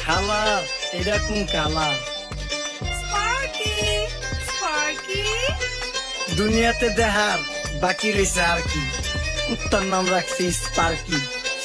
খালা এটা কোন কালার? স্পার্কি স্পার্কি দুনিয়াতে দেখার বাকি রয়েছে আর কি। কুত্তার নাম রাখছি স্পার্কি,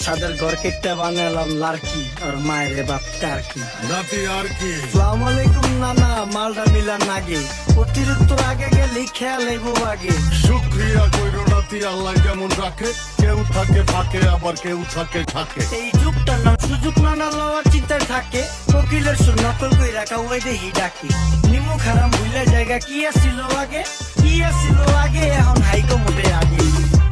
সাদের ঘর কেটে বানালাম লার্কি, আর মায়ের বাপ টার্কি। নাতি আর কি সালাম আলাইকুম নানা, মালটা মিলার নাগে, অতিরিক্ত আগে গেলে খেয়াল আইবো আগে। শুক্রিয়া কইরো নাতি, আল্লাহ যেমন রাখে, কেউ থাকে ফাঁকে আবার কেউ থাকে ঝাঁকে। এই যুগটার নাম সুযোগ নানা লওয়ার চিন্তায় থাকে, কোকিলের সুর নকল কই রাখা ওই দেহি ডাকে। নিমু খারাম ভুলে জায়গা কি আসিল আগে, কি আসিল আগে, এখন হাইকো মোটে আগে।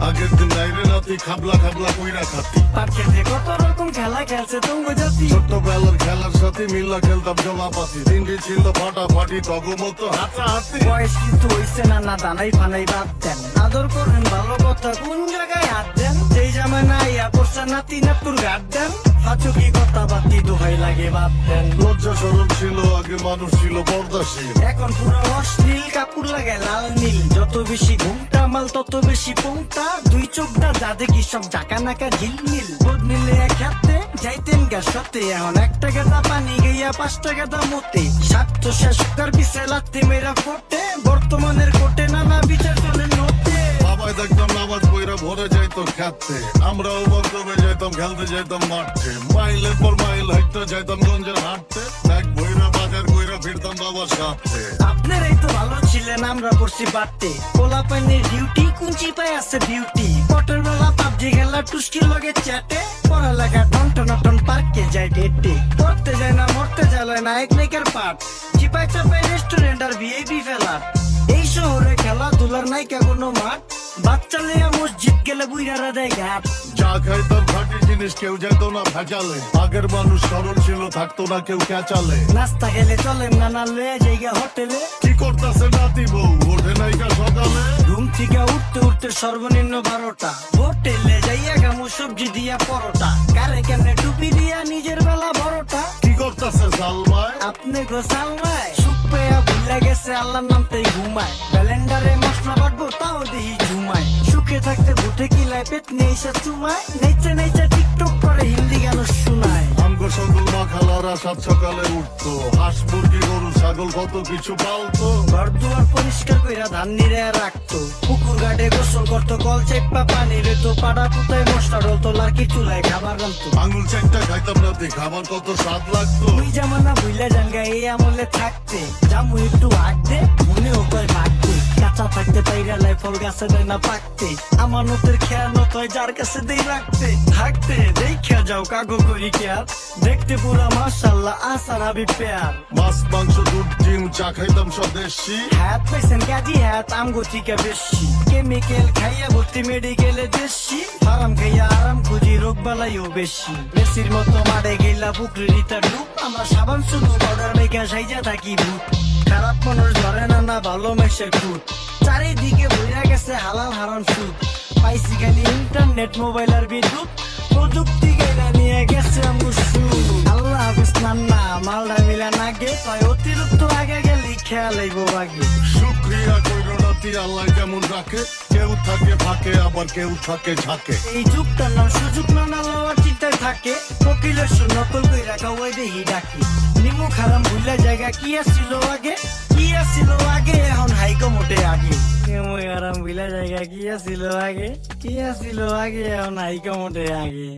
আগের দিন নাইরে নাতি খাবলা খাবলা কইরা খাতি, পার্কেতে কত রকম খেলা খেলছে তুমি জাতি। ছোটবেলার খেলার সাথে মিল্লা খেলতাম জমাপাতি, দিনটি ছিল ফাটাফাটি তগমতো হাতাহাতি। বয়স কিন্তু হইছে না, না দানাই ফানাই বাদ দেন, আদর করেন ভালো কথা কোন জায়গায় হাত দেন। যেই জামায় না ইয়া পড়ছে নাতি নাতুর গাট দেন, ফাচুকি কথা বাতি দোহাই লাগে বাদ দেন। লজ্জা সরম ছিল আগে, মানুষ ছিল পর্দাশীল, এখন পুরো অশ্লীল, কাপড় লাগে লাল নীল। যত বেশি ঘুমটা মাল তত বেশি পোংটা, দুই চোখটা যা দেখি সব জাকা নাকা ঝিলমিল। বোধ নিলে এক হাতে যাইতেন গা সাথে, এখন একটা গেদা পানি গইয়া 5 টাকা দাম মতে। স্বার্থ শেষ কার পিছে লাত্তি মেরা ফোটে, বর্তমানের কোটে নানা বিচার চলে নোটে। বাবাই দেখতাম নামাজ পইরা ভরে যাইতো খেতে, আমরাও বন্ধবে যাইতাম খেলতে যাইতাম মাঠে। মাইলের পর মাইল হাইটতে যাইতাম গঞ্জের হাঁটতে, এক বইরা বাজার কইরা ফিরতাম বাবার সাথে। আপনারাই তো ভালো ছিলেন, আমরা পড়ছি বাড়তে। পোলা পাইনের ডিউটি কুঞ্চি পায় আছে বিউটি, পটের বেলা পাবজি খেলা টুস্কির লগে চ্যাটে। পড়ালেখা টন টন পার্কে যায় ডেটে, পড়তে যায় না মরতে যায় না এক নাইকার পাট। চিপাই চাপাই রেস্টুরেন্ট আর ভিআইপি ফেলা, এই শহরে খেলাধুলার নাইকা কোনো মাঠ। বাচ্চা লিয়া মসজিদ গেলে বুইরারা দেয় ঘাট। যা খাইতাম খাঁটি জিনিস, কেউ যেত না ভেজালে। আগের মানুষ সরল ছিল, থাকতো না কেউ ক্যাচালে। নাস্তা গেলে চলে নানা লয়ে জায়গা হোটেলে, কি করতেছে নাতি বউ, ওঠে নাইকা সকালে। ঘুম থেকে উঠতে উঠতে সর্বনিম্ন 12টা, হোটেলে যাইয়া গামু সবজি দিয়া পরোটা, কারে কেমনে টুপি দিয়া নিজের বেলা বড়টা। কি করতেছে সালমায়, আপনি গোসাল নাই সুখ পেয়া ভুলে গেছে আল্লাহর নামতেই ঘুমায়। ব্যালেন্ডারে মশলা বাটবো তাও দেহি ঝুমায়, সুখে থাকতে ভুটে কিলায় পেট নেই সে চুমায়। নেচে নেচে টিকটক করে হিন্দি গান শোনায়। আমগো সকল মা খালারা সাত সকালে উঠতো, হাঁস মুরগি গরু ছাগল কত কিছু পালতো। ঘর দুয়ার পরিষ্কার কইরা ধান নিরে রাখতো, পুকুর ঘাটে গোসল করতো, কল চেপা পানি রেতো, পাড়া পুতায় মশলা ডলতো, লাকি চুলায় খাবার রান্তো। আঙুল চারটা খাইতাম নাতি, খাবার কত স্বাদ লাগতো। ওই জামানা ভুইলা জানগা এই আমলে থাকতে, জামু একটু হাঁটতে মনেও কয় ভাগতে। কাঁচা থাকতে পাইরা লাই ফল গাছে দেয় না পাকতে, আমানতের খেয়ানত হয় যার কাছে দেই রাখতে। থাকতে দেখা যাও কাগো করি কেয়ার, দেখতে পুরা মাশাআল্লাহ আসার হাবি পেয়ার। মাছ মাংস দুধ ডিম চা খাইতাম সব দেশি, হ্যাঁ পাইছেন কাজী হ্যাঁ আমগো থেকে বেশি। কেমিক্যাল খাইয়া ভর্তি মেডিকেলে দেশি, আরাম খাইয়া আরাম খুঁজি রোগ বালাইও বেশি। মেসির মতো মারে গেলা পুকুরের ইতার ডুব, আমরা সাবান শুধু পাউডার মেখা সাইজা থাকি ভূত। খারাপ মানুষ ধরে না না ভালো মেসের খুঁত, চারিদিকে বইরা গেছে হালাল হারাম সুদ। পাইছি খালি ইন্টারনেট মোবাইল আর বিদ্যুৎ, প্রযুক্তি গেলা নিয়ে গেছে আমগো সুদ। আল্লাহ হাফিজ নান্না, মালদা মিলা নাগে, তাই অতিরিক্ত আগে গেলি খেয়াল আইবো আগে। শুক্রিয়া কইরো নাতি, আল্লাহ যেমন রাখে, কেউ থাকে ফাঁকে আবার কেউ থাকে ঝাঁকে। এই যুগটার নাম সুযোগ নানা লওয়ার চিন্তায় থাকে, কোকিলের সুর নকল কই রাখা ওই দেহি ডাকে। নিমু খারাম ভুলে জায়গা কি আসিল আগে, কি আসিল আগে, এখন হাইকো মোটে আগে। নিমু খারাম ভুলে জায়গা কি আসিল আগে, কি আসিল আগে, এখন হাইকো মোটে আগে।